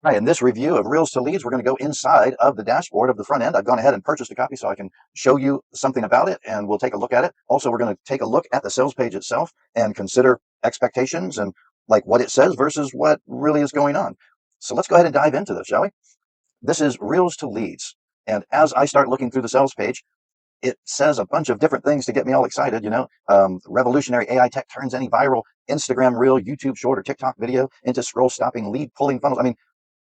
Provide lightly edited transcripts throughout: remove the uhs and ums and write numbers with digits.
Hi, in this review of Reels2Leads, we're going to go inside of the dashboard of the front end. I've gone ahead and purchased a copy so I can show you something about it, and we'll take a look at it. Also, we're going to take a look at the sales page itself and consider expectations and like what it says versus what really is going on. So let's go ahead and dive into this, shall we? This is Reels2Leads. And as I start looking through the sales page, it says a bunch of different things to get me all excited. Revolutionary AI tech turns any viral Instagram reel, YouTube short, or TikTok video into scroll stopping lead pulling funnels. I mean,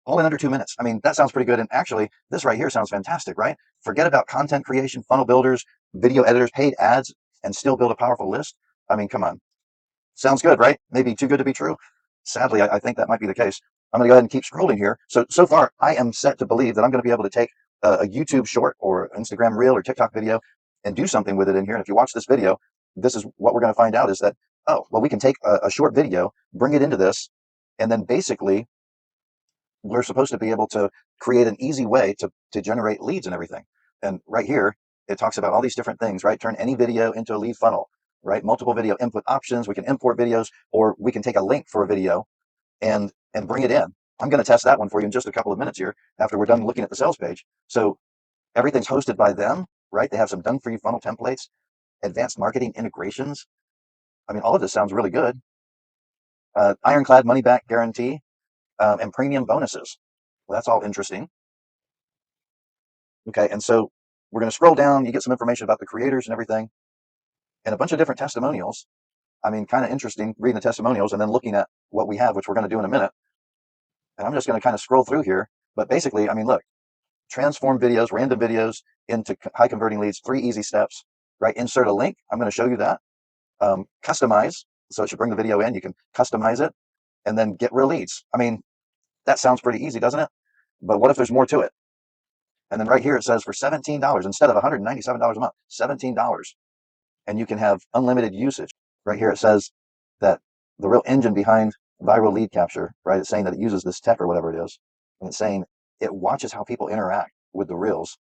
all in under 2 minutes. I mean, that sounds pretty good. And actually, this right here sounds fantastic, right? Forget about content creation, funnel builders, video editors, paid ads, and still build a powerful list. I mean, come on. Sounds good, right? Maybe too good to be true. Sadly, I think that might be the case. I'm going to go ahead and keep scrolling here. So far, I am set to believe that I'm going to be able to take a YouTube short or Instagram reel or TikTok video and do something with it in here. And if you watch this video, this is what we're going to find out is that, oh, well, we can take a short video, bring it into this, and then basically we're supposed to be able to create an easy way to generate leads and everything. And right here, it talks about all these different things, right? Turn any video into a lead funnel, right? Multiple video input options. We can import videos, or we can take a link for a video and bring it in. I'm going to test that one for you in just a couple of minutes here after we're done looking at the sales page. So everything's hosted by them, right? They have some done for you funnel templates, advanced marketing integrations. I mean, all of this sounds really good. Ironclad money back guarantee, and premium bonuses. Well, that's all interesting. Okay, and so we're going to scroll down. You get some information about the creators and everything, and a bunch of different testimonials. I mean, kind of interesting reading the testimonials and then looking at what we have, which we're going to do in a minute. And I'm just going to kind of scroll through here. But basically, I mean, look, transform videos, random videos into high converting leads, 3 easy steps, right? Insert a link. I'm going to show you that. Customize. So it should bring the video in. You can customize it and then get real leads. I mean, that sounds pretty easy, doesn't it? But what if there's more to it? And then right here it says for $17 instead of $197 a month, $17. And you can have unlimited usage. Right here it says that the real engine behind viral lead capture, right? It's saying that it uses this tech or whatever it is. And it's saying it watches how people interact with the reels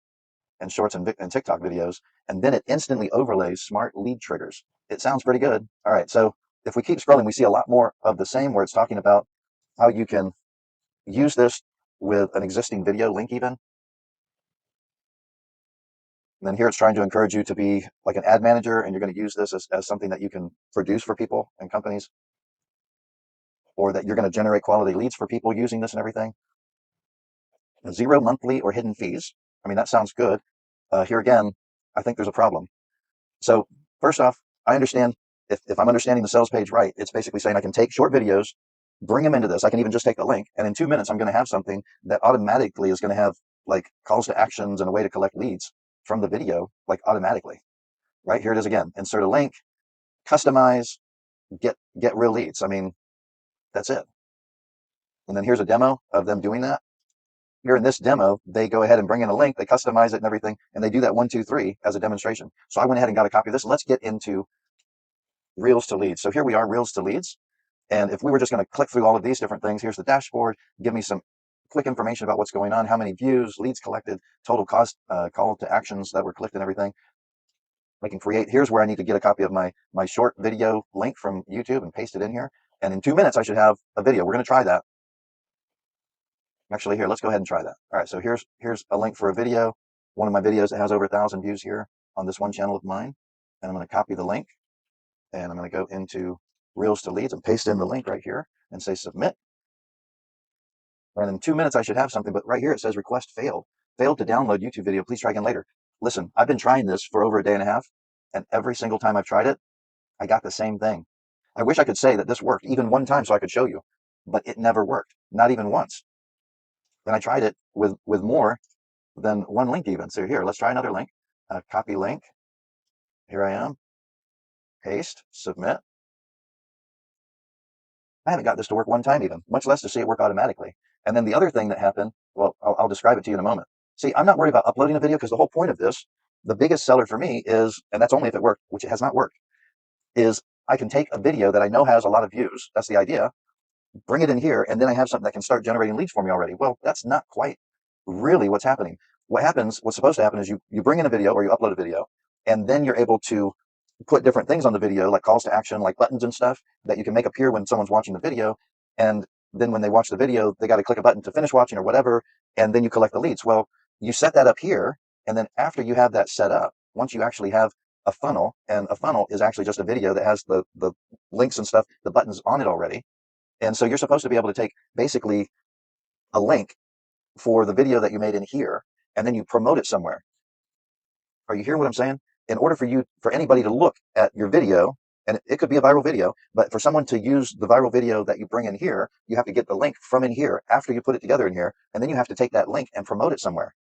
and shorts and TikTok videos. And then it instantly overlays smart lead triggers. It sounds pretty good. All right. So if we keep scrolling, we see a lot more of the same where it's talking about how you can use this with an existing video link even. And then here it's trying to encourage you to be like an ad manager, and you're going to use this as something that you can produce for people and companies, or that you're going to generate quality leads for people using this and everything. 0 monthly or hidden fees. I mean, that sounds good. Here again, I think there's a problem. So first off, I understand if I'm understanding the sales page right, it's basically saying I can take short videos, bring them into this. I can even just take the link, and in 2 minutes, I'm going to have something that automatically is going to have like calls to actions and a way to collect leads from the video, like automatically. Right here it is again. Insert a link, customize, get real leads. I mean, that's it. And then here's a demo of them doing that. Here in this demo, they go ahead and bring in a link, they customize it and everything, and they do that 1, 2, 3 as a demonstration. So I went ahead and got a copy of this. Let's get into Reels2Leads. So here we are, Reels2Leads. And if we were just going to click through all of these different things, here's the dashboard, give me some quick information about what's going on, how many views, leads collected, total cost, call to actions that were clicked and everything. I can create, here's where I need to get a copy of my short video link from YouTube and paste it in here. And in 2 minutes, I should have a video. We're going to try that. Actually, here, let's go ahead and try that. All right, so here's a link for a video, one of my videos that has over 1,000 views here on this one channel of mine. And I'm going to copy the link, and I'm going to go into Reels2Leads and paste in the link right here and say submit. And in 2 minutes, I should have something, but right here it says request failed. Failed to download YouTube video. Please try again later. Listen, I've been trying this for over a day and a half, and every single time I've tried it, I got the same thing. I wish I could say that this worked even one time so I could show you, but it never worked, not even once. Then I tried it with more than one link even. So here, let's try another link. Copy link. Here I am. Paste, submit. I haven't got this to work one time even, much less to see it work automatically. And then the other thing that happened, well, I'll describe it to you in a moment. See, I'm not worried about uploading a video because the whole point of this, the biggest seller for me is, and that's only if it worked, which it has not worked, is I can take a video that I know has a lot of views. That's the idea. Bring it in here, and then I have something that can start generating leads for me already. Well, that's not quite really what's happening. What's supposed to happen is you bring in a video or you upload a video, and then you're able to put different things on the video, like calls to action, like buttons and stuff that you can make appear when someone's watching the video. And then when they watch the video, they got to click a button to finish watching or whatever, and then you collect the leads. Well, you set that up here, and then after you have that set up, once you actually have a funnel, and a funnel is actually just a video that has the links and stuff, the buttons on it already. And so you're supposed to be able to take basically a link for the video that you made in here, and then you promote it somewhere. Are you hearing what I'm saying? In order for anybody to look at your video, and it could be a viral video, but for someone to use the viral video that you bring in here, you have to get the link from in here after you put it together in here, and then you have to take that link and promote it somewhere.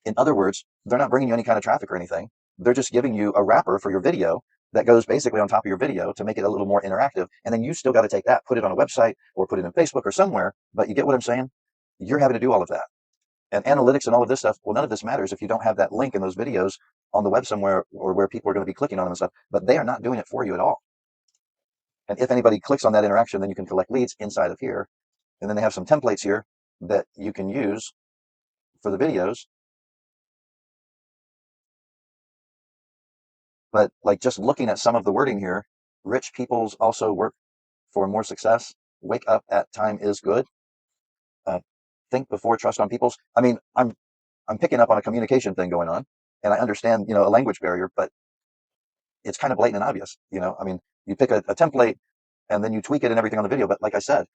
In other words, they're not bringing you any kind of traffic or anything. They're just giving you a wrapper for your video that goes basically on top of your video to make it a little more interactive. And then you still got to take that, put it on a website or put it in Facebook or somewhere. But you get what I'm saying? You're having to do all of that. And analytics and all of this stuff, well, none of this matters if you don't have that link in those videos on the web somewhere or where people are going to be clicking on them and stuff. But they are not doing it for you at all. And if anybody clicks on that interaction, then you can collect leads inside of here. And then they have some templates here that you can use for the videos. But like just looking at some of the wording here, rich peoples also work for more success. Wake up at time is good. Think before trust on people's. I mean, I'm picking up on a communication thing going on, and I understand, a language barrier, but it's kind of blatant and obvious. I mean, you pick a template and then you tweak it and everything on the video. But like I said,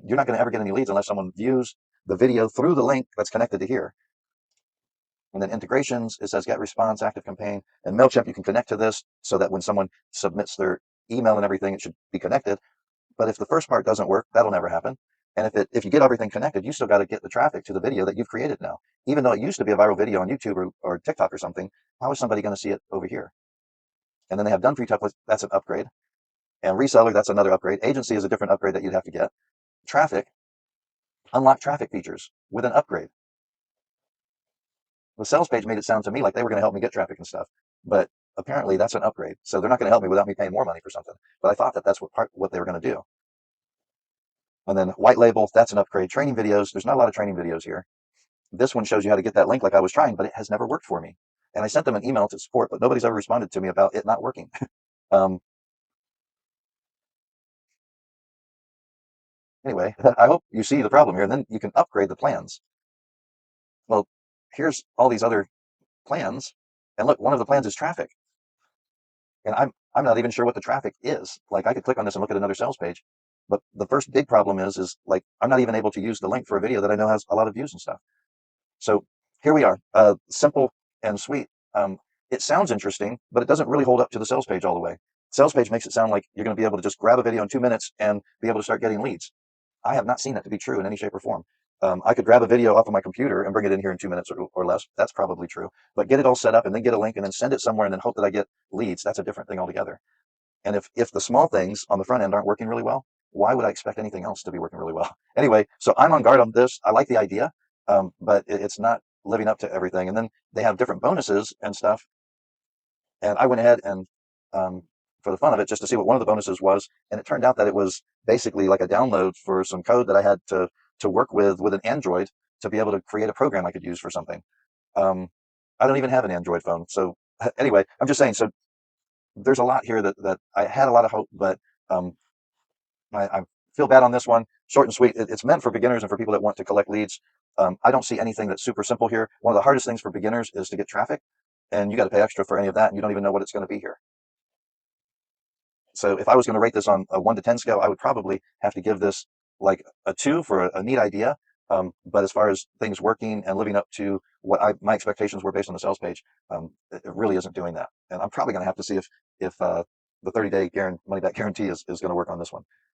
you're not going to ever get any leads unless someone views the video through the link that's connected to here. And then integrations, it says get response, active campaign, and MailChimp, you can connect to this so that when someone submits their email and everything, it should be connected. But if the first part doesn't work, that'll never happen. And if you get everything connected, you still got to get the traffic to the video that you've created now. Even though it used to be a viral video on YouTube or TikTok or something, how is somebody going to see it over here? And then they have done free templates, that's an upgrade. And reseller, that's another upgrade. Agency is a different upgrade that you'd have to get. Traffic, unlock traffic features with an upgrade. The sales page made it sound to me like they were going to help me get traffic and stuff, but apparently that's an upgrade. So they're not going to help me without me paying more money for something. But I thought that that's what they were going to do. And then white label, that's an upgrade. Training videos, there's not a lot of training videos here. This one shows you how to get that link like I was trying, but it has never worked for me. And I sent them an email to support, but nobody's ever responded to me about it not working. Anyway, I hope you see the problem here, and then you can upgrade the plans. Well, here's all these other plans, and look, one of the plans is traffic. And I'm not even sure what the traffic is. Like I could click on this and look at another sales page, but the first big problem is like I'm not even able to use the link for a video that I know has a lot of views and stuff. So here we are, simple and sweet. It sounds interesting, but it doesn't really hold up to the sales page all the way. Sales page makes it sound like you're going to be able to just grab a video in 2 minutes and be able to start getting leads. I have not seen that to be true in any shape or form. I could grab a video off of my computer and bring it in here in 2 minutes or less. That's probably true. But get it all set up and then get a link and then send it somewhere and then hope that I get leads. That's a different thing altogether. And if the small things on the front end aren't working really well, why would I expect anything else to be working really well? Anyway, so I'm on guard on this. I like the idea, but it's not living up to everything. And then they have different bonuses and stuff. And I went ahead and for the fun of it, just to see what one of the bonuses was, and it turned out that it was basically like a download for some code that I had to work with an Android to be able to create a program I could use for something. I don't even have an Android phone. So anyway, I'm just saying, so there's a lot here that I had a lot of hope, but I feel bad on this one. Short and sweet. It's meant for beginners and for people that want to collect leads. I don't see anything that's super simple here. One of the hardest things for beginners is to get traffic, and you got to pay extra for any of that, and you don't even know what it's going to be here. So if I was going to rate this on a 1 to 10 scale, I would probably have to give this like a 2 for a neat idea. But as far as things working and living up to what my expectations were based on the sales page, it really isn't doing that. And I'm probably going to have to see if the 30-day money back guarantee is going to work on this one.